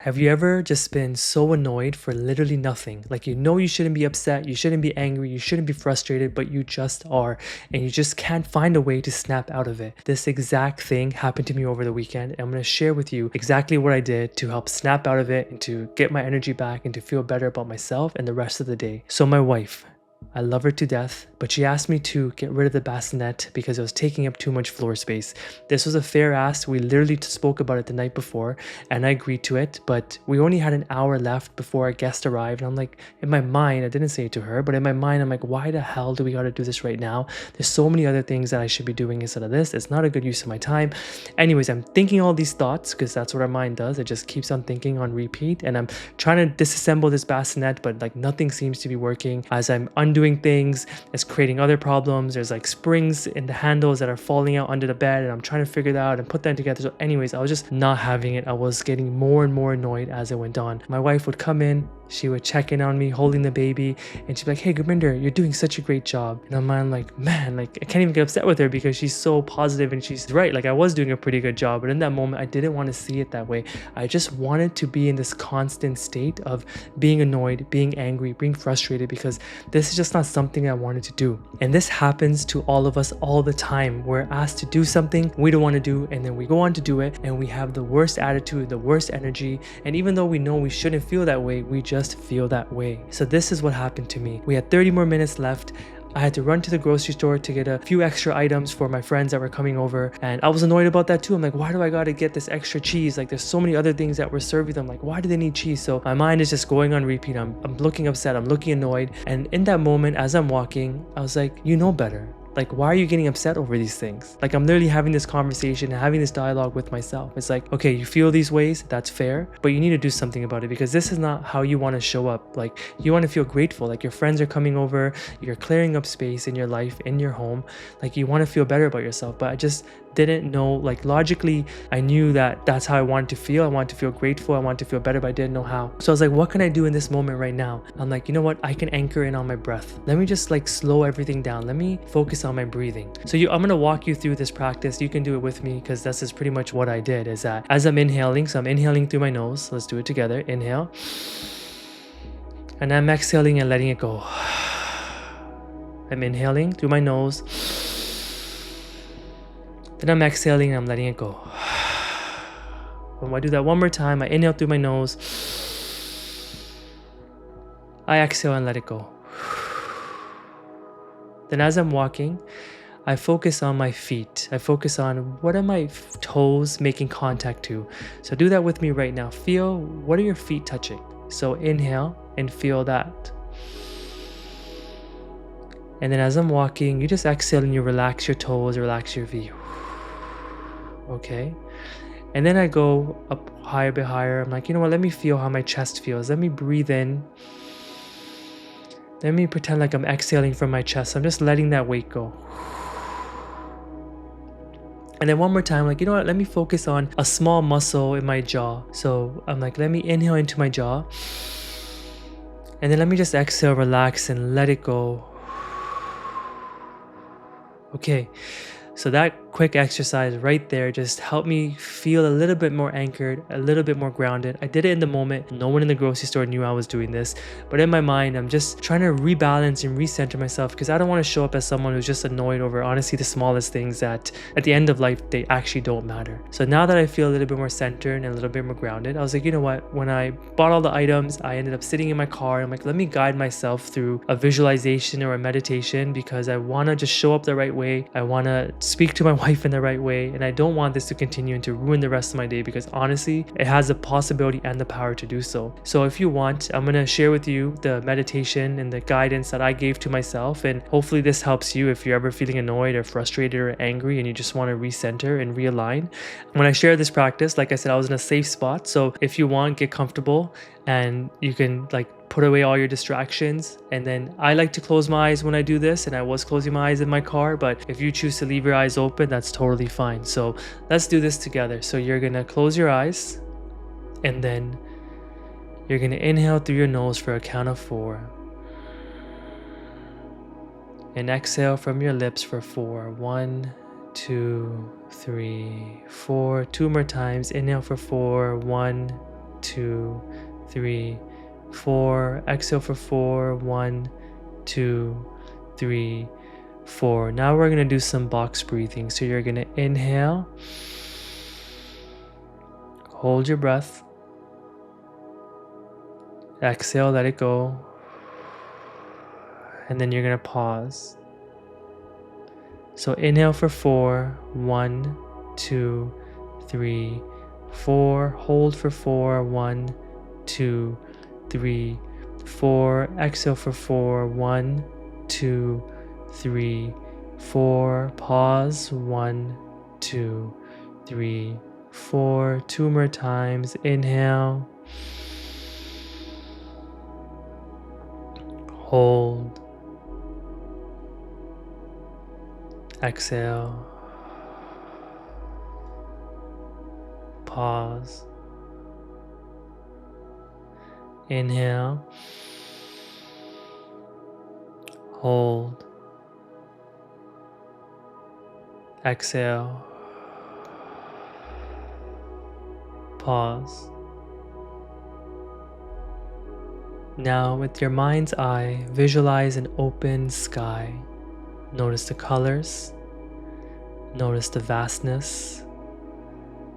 Have you ever just been so annoyed for literally nothing? Like, you know, you shouldn't be upset, you shouldn't be angry, you shouldn't be frustrated, but you just are, and you just can't find a way to snap out of it. This exact thing happened to me over the weekend, and I'm going to share with you exactly what I did to help snap out of it and to get my energy back and to feel better about myself and the rest of the day. So my wife, I love her to death, but she asked me to get rid of the bassinet because it was taking up too much floor space. This was a fair ask. We literally spoke about it the night before and I agreed to it, but we only had an hour left before our guest arrived. And I'm like, in my mind, I didn't say it to her, but in my mind, I'm like, why the hell do we got to do this right now? There's so many other things that I should be doing instead of this. It's not a good use of my time. Anyways, I'm thinking all these thoughts because that's what our mind does. It just keeps on thinking on repeat. And I'm trying to disassemble this bassinet, but like nothing seems to be working. As I'm undoing things, it's creating other problems. There's like springs in the handles that are falling out under the bed, and I'm trying to figure that out and put that together. So anyways, I was just not having it. I was getting more and more annoyed as it went on. My wife would come in, she would check in on me holding the baby, and she'd be like, hey Gurminder, you're doing such a great job. And I'm like, man, like I can't even get upset with her because she's so positive and she's right. Like I was doing a pretty good job, but in that moment I didn't want to see it that way. I just wanted to be in this constant state of being annoyed, being angry, being frustrated, because this is just not something I wanted to do. And this happens to all of us all the time. We're asked to do something we don't want to do, and then we go on to do it, and we have the worst attitude, the worst energy, and even though we know we shouldn't feel that way, we just feel that way. So this is what happened to me. We had 30 more minutes left. I had to run to the grocery store to get a few extra items for my friends that were coming over, and I was annoyed about that too. I'm like, why do I gotta get this extra cheese? Like there's so many other things that we're serving them. Like, why do they need cheese? So my mind is just going on repeat. I'm looking upset, I'm looking annoyed, and in that moment as I'm walking, I was like, you know better. Like, why are you getting upset over these things? Like, I'm literally having this conversation, having this dialogue with myself. It's like, okay, you feel these ways, that's fair, but you need to do something about it because this is not how you want to show up. Like, you want to feel grateful. Like, your friends are coming over, you're clearing up space in your life, in your home. Like, you want to feel better about yourself, but I just didn't know, like logically, I knew that that's how I wanted to feel. I wanted to feel grateful, I wanted to feel better, but I didn't know how. So I was like, what can I do in this moment right now? I'm like, you know what? I can anchor in on my breath. Let me just like slow everything down. Let me focus on my breathing. So I'm gonna walk you through this practice. You can do it with me because this is pretty much what I did. Is that as I'm inhaling, so I'm inhaling through my nose. Let's do it together. Inhale. And I'm exhaling and letting it go. I'm inhaling through my nose. Then I'm exhaling and I'm letting it go. When I do that one more time, I inhale through my nose. I exhale and let it go. Then as I'm walking, I focus on my feet. I focus on what are my toes making contact to. So do that with me right now. Feel, what are your feet touching? So inhale and feel that. And then as I'm walking, you just exhale and you relax your toes, relax your feet. Okay. And then I go up higher, a bit higher. I'm like, you know what? Let me feel how my chest feels. Let me breathe in. Let me pretend like I'm exhaling from my chest. I'm just letting that weight go. And then one more time, like, you know what? Let me focus on a small muscle in my jaw. So I'm like, let me inhale into my jaw. And then let me just exhale, relax, and let it go. Okay. So that quick exercise right there just helped me feel a little bit more anchored, a little bit more grounded. I did it in the moment. No one in the grocery store knew I was doing this. But in my mind, I'm just trying to rebalance and recenter myself because I don't want to show up as someone who's just annoyed over honestly the smallest things that at the end of life, they actually don't matter. So now that I feel a little bit more centered and a little bit more grounded, I was like, you know what? When I bought all the items, I ended up sitting in my car. I'm like, let me guide myself through a visualization or a meditation because I want to just show up the right way. I want to speak to my wife in the right way, and I don't want this to continue and to ruin the rest of my day because honestly it has the possibility and the power to do so. So if you want, I'm going to share with you the meditation and the guidance that I gave to myself, and hopefully this helps you if you're ever feeling annoyed or frustrated or angry and you just want to recenter and realign. When I share this practice, like I said, I was in a safe spot, so if you want, get comfortable and you can like put away all your distractions. And then I like to close my eyes when I do this, and I was closing my eyes in my car, but if you choose to leave your eyes open, that's totally fine. So let's do this together. So you're gonna close your eyes, and then you're gonna inhale through your nose for a count of 4, and exhale from your lips for 4. 1, 2, 3, 4. 2 more times. Inhale for 4. 1, 2, 3, 4. Exhale for 4. 1, 2, 3, 4. Now we're going to do some box breathing. So you're going to inhale, hold your breath, exhale, let it go, and then you're going to pause. So inhale for 4. 1, 2, 3, 4. Hold for 4. 1, 2, 3, 4. Exhale for 4. 1, 2, 3, 4. Pause. 1, 2, 3, 4. 2 more times. Inhale. Hold. Exhale. Pause. Inhale. Hold. Exhale. Pause. Now, with your mind's eye, visualize an open sky. Notice the colors. Notice the vastness.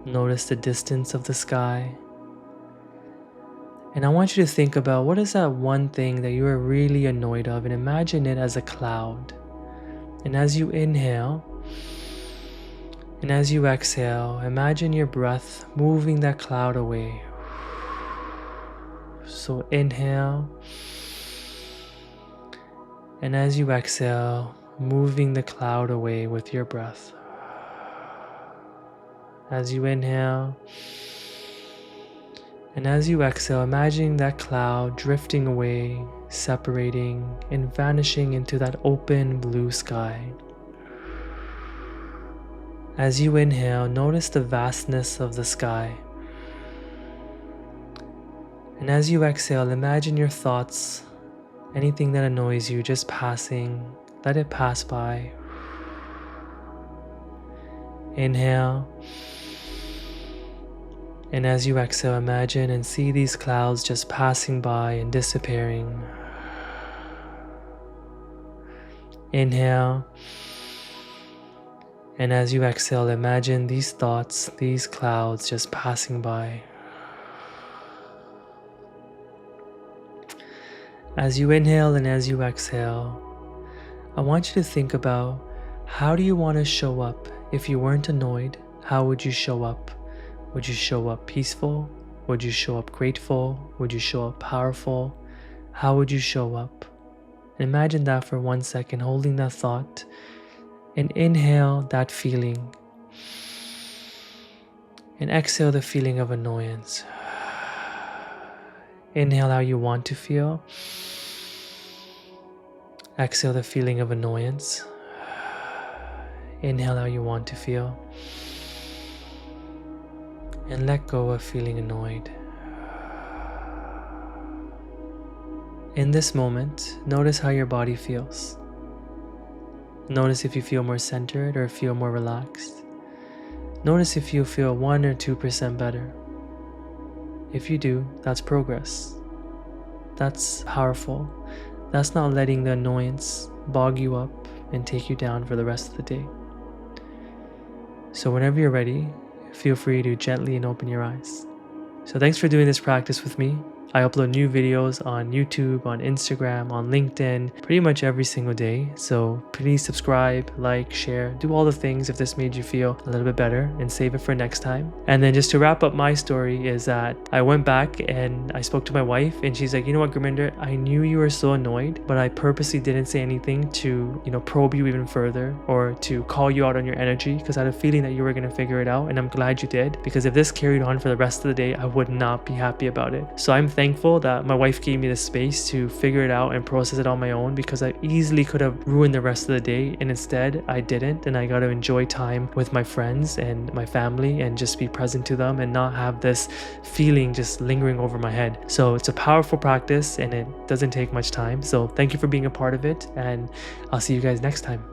Notice the distance of the sky. And I want you to think about what is that one thing that you are really annoyed of, and imagine it as a cloud. And as you inhale and as you exhale, imagine your breath moving that cloud away. So inhale, and as you exhale, moving the cloud away with your breath. As you inhale, and as you exhale, imagine that cloud drifting away, separating, and vanishing into that open blue sky. As you inhale, notice the vastness of the sky. And as you exhale, imagine your thoughts, anything that annoys you, just passing. Let it pass by. Inhale. And as you exhale, imagine and see these clouds just passing by and disappearing. Inhale. And as you exhale, imagine these thoughts, these clouds just passing by. As you inhale and as you exhale, I want you to think about, how do you want to show up? If you weren't annoyed, how would you show up? Would you show up peaceful? Would you show up grateful? Would you show up powerful? How would you show up? Imagine that for 1 second, holding that thought, and inhale that feeling. And exhale the feeling of annoyance. Inhale how you want to feel. Exhale the feeling of annoyance. Inhale how you want to feel. And let go of feeling annoyed. In this moment, notice how your body feels. Notice if you feel more centered or feel more relaxed. Notice if you feel 1 or 2% better. If you do, that's progress. That's powerful. That's not letting the annoyance bog you up and take you down for the rest of the day. So whenever you're ready, feel free to gently and open your eyes. So thanks for doing this practice with me. I upload new videos on YouTube, on Instagram, on LinkedIn, pretty much every single day. So please subscribe, like, share, do all the things if this made you feel a little bit better, and save it for next time. And then just to wrap up my story is that I went back and I spoke to my wife, and she's like, you know what, Gurminder, I knew you were so annoyed, but I purposely didn't say anything to, probe you even further or to call you out on your energy, because I had a feeling that you were going to figure it out. And I'm glad you did, because if this carried on for the rest of the day, I would not be happy about it. So I'm thankful that my wife gave me the space to figure it out and process it on my own, because I easily could have ruined the rest of the day, and instead I didn't. And I got to enjoy time with my friends and my family and just be present to them and not have this feeling just lingering over my head. So it's a powerful practice and it doesn't take much time. So thank you for being a part of it, and I'll see you guys next time.